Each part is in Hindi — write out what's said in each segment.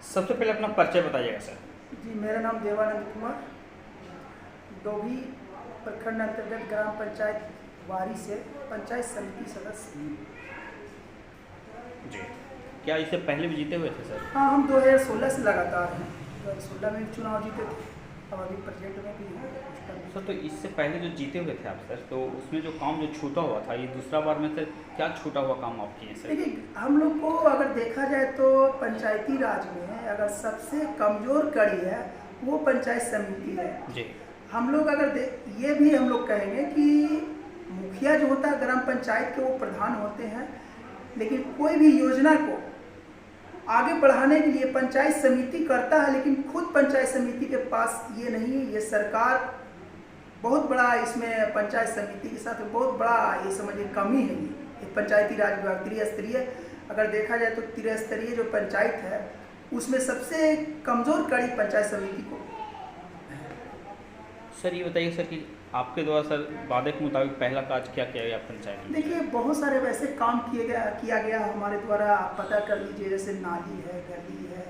सबसे पहले अपना परिचय बताइएगा सर। जी, मेरा नाम देवानंद कुमार, डोभी प्रखंड अंतर्गत ग्राम पंचायत वारी से पंचायत समिति सदस्य हूँ। जी, क्या इससे पहले भी जीते हुए थे सर? हाँ, हम 2016 से लगातार हैं। 2016 में भी चुनाव जीते थे, अब अभी प्रेजेंट में भी हैं। सर तो इससे पहले जो जीते हुए थे आप सर, तो उसमें जो काम जो छूटा हुआ था, ये दूसरा बार में सर क्या छूटा हुआ काम आप किए सर? देखिए, हम लोग को अगर देखा जाए तो पंचायती राज में अगर सबसे कमज़ोर कड़ी है वो पंचायत समिति है जी। हम लोग अगर ये भी हम लोग कहेंगे कि मुखिया जो होता है ग्राम पंचायत के वो प्रधान होते हैं, लेकिन कोई भी योजना को आगे बढ़ाने के लिए पंचायत समिति करता है, लेकिन खुद पंचायत समिति के पास ये नहीं है। ये सरकार बहुत बड़ा इसमें पंचायत समिति के साथ बहुत बड़ा ये समझिए कमी है। ये पंचायती राज विभाग त्रिस्तरीय अगर देखा जाए तो त्रिस्तरीय जो पंचायत है उसमें सबसे कमज़ोर कड़ी पंचायत समिति को। सर ये बताइए सर कि आपके द्वारा सर वादे के मुताबिक पहला कार्य क्या किया गया पंचायत में? देखिए, बहुत सारे वैसे काम किया गया हमारे द्वारा। आप पता कर लीजिए, जैसे नाली है, गली है,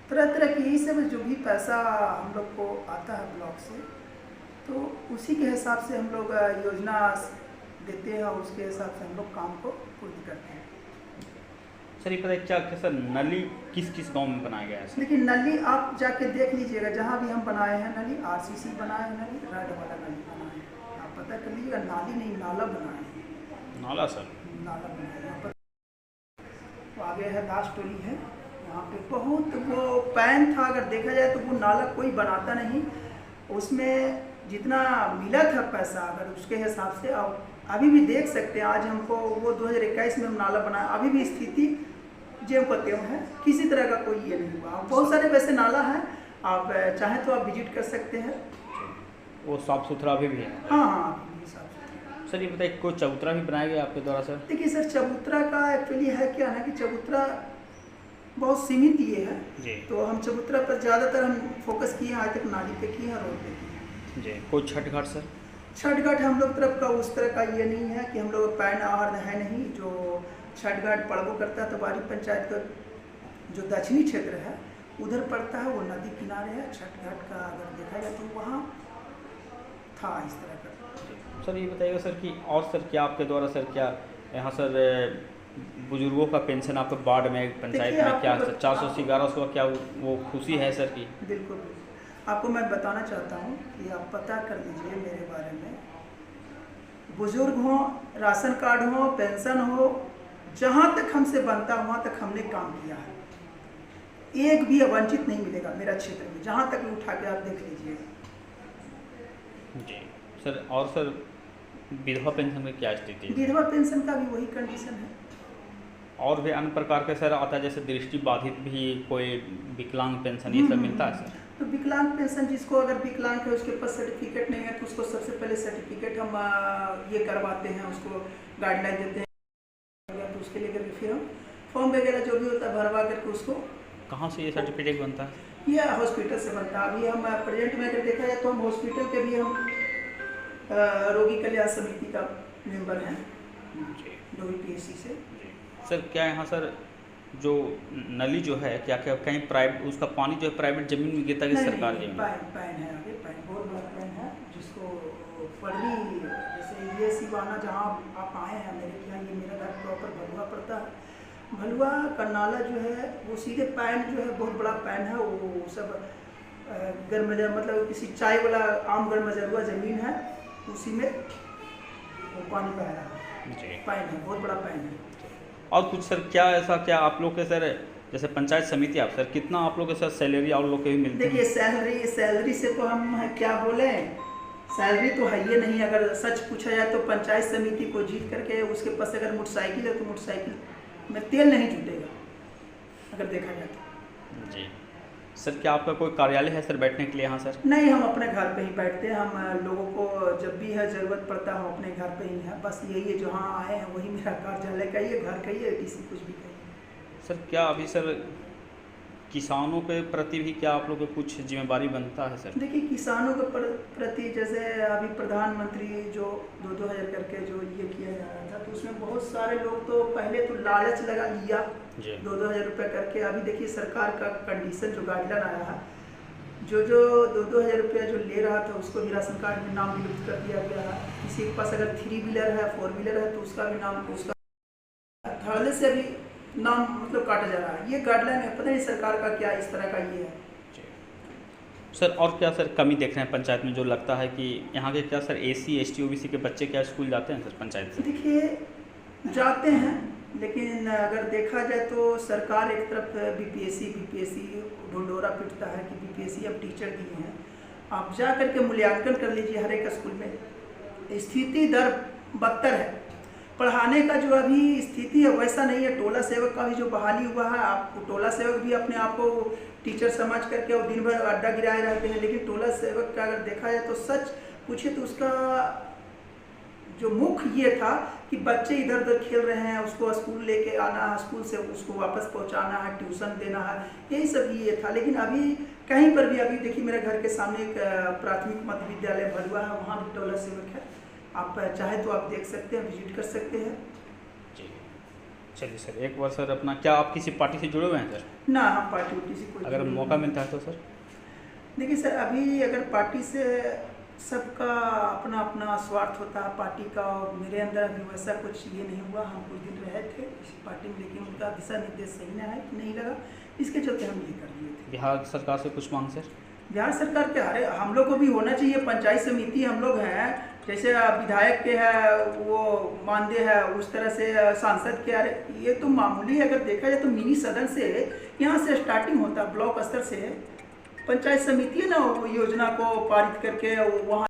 तरह तरह की यही सब जो भी पैसा हम लोग को आता है ब्लॉक से, तो उसी के हिसाब से हम लोग योजना देते हैं और उसके हिसाब से हम लोग काम को पूर्ण करते हैं। सर ये बताइए क्या सर नली किस किस गांव में बनाया गया है सर? देखिए, नली आप जाके देख लीजिएगा, जहाँ भी हम बनाए हैं नली, आरसीसी बनाए हैं नली, रेड वाला नली बनाए हैं। आप पता कर लीजिएगा, नाली नहीं नाला बनाए हैं। नाला सर? नाला बनाए यहाँ पर। तो आगे है दास टोली है, वहाँ पे बहुत वो पैन था। अगर देखा जाए तो वो नाला कोई बनाता नहीं, उसमें जितना मिला था पैसा अगर उसके हिसाब से आप अभी भी देख सकते हैं। आज हमको वो 2021 में हम नाला बनाया, अभी भी स्थिति ज्यों का त्यों है, किसी तरह का कोई ये नहीं हुआ। बहुत सारे वैसे नाला हैं, आप चाहें तो आप विजिट कर सकते हैं। वो साफ सुथरा अभी भी है? हाँ हाँ, अभी भी साफ सुथरा। सर ये बताइए कोई चबूतरा भी बनाया गया आपके द्वारा सर? देखिए सर, चबूतरा का एक्चुअली है क्या ना कि चबूतरा बहुत सीमित ये है जी। तो हम चबूतरा पर ज़्यादातर हम फोकस किए हैं। आज तक नाली पे किए हैं, रोड पे किए हैं। जी। कोई छठ घाट सर? छठ घाट हम लोग तरफ का उस तरह का ये नहीं है कि हम लोग पैन आहार है नहीं। जो छठ घाट पड़बो करता है तो बारी पंचायत का जो दक्षिणी क्षेत्र है उधर पड़ता है, वो नदी किनारे है। छठ घाट का अगर देखा जाए तो वहाँ था इस तरह का। सर ये बताइएगा सर कि और सर क्या आपके द्वारा सर क्या यहाँ सर बुजुर्गों का पेंशन आपको वार्ड में पंचायत में क्या 480 1100 क्या वो खुशी है सर की? बिल्कुल बिल्कुल, आपको मैं बताना चाहता हूँ कि आप पता कर लीजिए मेरे बारे में। बुजुर्ग हो, राशन कार्ड हो, पेंशन हो, जहाँ तक हमसे बनता वहाँ तक हमने काम किया है। एक भी अवंचित नहीं मिलेगा मेरा क्षेत्र में, जहाँ तक उठा के आप देख लीजिए। जी सर। और सर विधवा पेंशन की क्या स्थिति है? विधवा पेंशन का भी वही कंडीशन है। और भी अन्य प्रकार के सर आता है, जैसे दृष्टि बाधित भी कोई विकलांग पेंशन ये सब मिलता है सर? तो विकलांग पेंशन जिसको अगर विकलांग है उसके पास सर्टिफिकेट नहीं है तो उसको सबसे पहले सर्टिफिकेट हम ये करवाते हैं, उसको गाइडलाइन देते हैं। तो उसके लिए फिर हम फॉर्म वगैरह जो भी होता है भरवा करके उसको। कहाँ से ये सर्टिफिकेट बनता है? ये हॉस्पिटल से बनता है। अभी हम प्रेजेंट में अगर देखा जाए तो हम हॉस्पिटल के भी हम रोगी कल्याण समिति का मेंबर हैं डोभी पीएचसी से। सर क्या यहाँ सर जो नली जो है क्या क्या कहीं प्राइवेट उसका पानी जो है प्राइवेट जमीन में गिरता है कि सरकार जमीन? पैन है, आगे पैन बहुत बड़ा पैन है जिसको पढ़ी। जैसे ये सिवाना जहाँ आप आए हैं मेरे यहाँ, ये मेरा घर प्रॉपर भलुआ पड़ता है। भलुआ का नाला जो है वो सीधे पैन जो है बहुत बड़ा पैन है। वो सब गर्मजर मतलब किसी चाय वाला आम गर्मजरुआ ज़मीन है, उसी में वो पानी बह रहा है। पैन है, बहुत बड़ा पैन है। और कुछ सर क्या ऐसा क्या आप लोग के सर जैसे पंचायत समिति आप सर कितना आप लोग के सर सैलरी आप लोग के भी मिलती है? देखिए, सैलरी से तो हम क्या बोले, सैलरी तो है ये नहीं। अगर सच पूछा जाए तो पंचायत समिति को जीत करके उसके पास अगर मोटरसाइकिल है तो मोटरसाइकिल में तेल नहीं जुटेगा अगर देखा जाए तो। जी सर। क्या आपका कोई कार्यालय है सर बैठने के लिए यहाँ सर? नहीं, हम अपने घर पे ही बैठते हैं। हम लोगों को जब भी है ज़रूरत पड़ता है हम अपने घर पे ही है। बस यही है, जहाँ आए हैं वही मेरा कार्यालय का ही है, घर का ही है, डीसी कुछ भी कहिए। सर क्या अभी सर किसानों के प्रति भी क्या आप लोग को कुछ जिम्मेदारी बनता है सर? देखिए, किसानों के प्रति जैसे अभी प्रधानमंत्री जो 2-2 हज़ार करके जो ये किया जा रहा था, तो उसमें बहुत सारे लोग तो पहले तो लालच लगा लिया 2-2 हज़ार रुपये करके। अभी देखिए सरकार का कंडीशन जो गाइडलाइन आया है, जो 2-2 हज़ार रुपया जो ले रहा था उसको भी राशन कार्ड में नाम विलुप्त कर दिया गया है। किसी के पास अगर 3 व्हीलर है, 4 व्हीलर है, तो उसका भी नाम, उसका थर्ड से भी नाम मतलब काटा जा रहा है। ये गाइडलाइन है, पता नहीं सरकार का क्या इस तरह का ये है सर। और क्या सर कमी देख रहे हैं पंचायत में, जो लगता है कि यहाँ के क्या सर SC ST OBC के बच्चे क्या स्कूल जाते हैं सर पंचायत से? देखिए जाते हैं, लेकिन अगर देखा जाए तो सरकार एक तरफ BPSC ढोंढोरा पिटता है कि BPSC अब टीचर दिए हैं। आप जा करके मूल्यांकन कर लीजिए हर एक स्कूल में, स्थिति दर बदतर है। पढ़ाने का जो अभी स्थिति है वैसा नहीं है। टोला सेवक का भी जो बहाली हुआ है, आप टोला सेवक भी अपने आप को टीचर समझ करके और दिन भर अड्डा गिराए रहते हैं, लेकिन टोला सेवक का अगर देखा जाए तो सच पूछे तो उसका जो मुख्य ये था कि बच्चे इधर उधर खेल रहे हैं, उसको स्कूल लेके आना है, स्कूल से उसको वापस पहुंचाना है, ट्यूशन देना है, यही सब ये था। लेकिन अभी कहीं पर भी, अभी देखिए मेरे घर के सामने एक प्राथमिक मध्य विद्यालय भरुआ है, वहाँ भी टोला सेवक है। आप चाहे तो आप देख सकते हैं, विजिट कर सकते हैं। जी चलिए सर, एक बार सर अपना, क्या आप किसी पार्टी से जुड़े हुए हैं सर? ना, हम पार्टी किसी को, अगर मौका मिलता है तो सर? देखिए सर, अभी अगर पार्टी से सबका अपना अपना स्वार्थ होता है पार्टी का, और मेरे अंदर अभी वैसा कुछ ये नहीं हुआ। हम कुछ दिन रहे थे इस पार्टी में, लेकिन उनका दिशा निर्देश सही ना है, नहीं लगा, इसके चलते हम ये कर दिए थे। बिहार सरकार से कुछ मांग सर? बिहार सरकार के अरे हम लोग को भी होना चाहिए। पंचायत समिति हम लोग हैं, जैसे विधायक के है वो मानदेय है, उस तरह से सांसद के, अरे ये तो मामूली, अगर देखा जाए तो मिनी सदन से यहाँ से स्टार्टिंग होता है, ब्लॉक स्तर से पंचायत समिति है ना, योजना को पारित करके वहाँ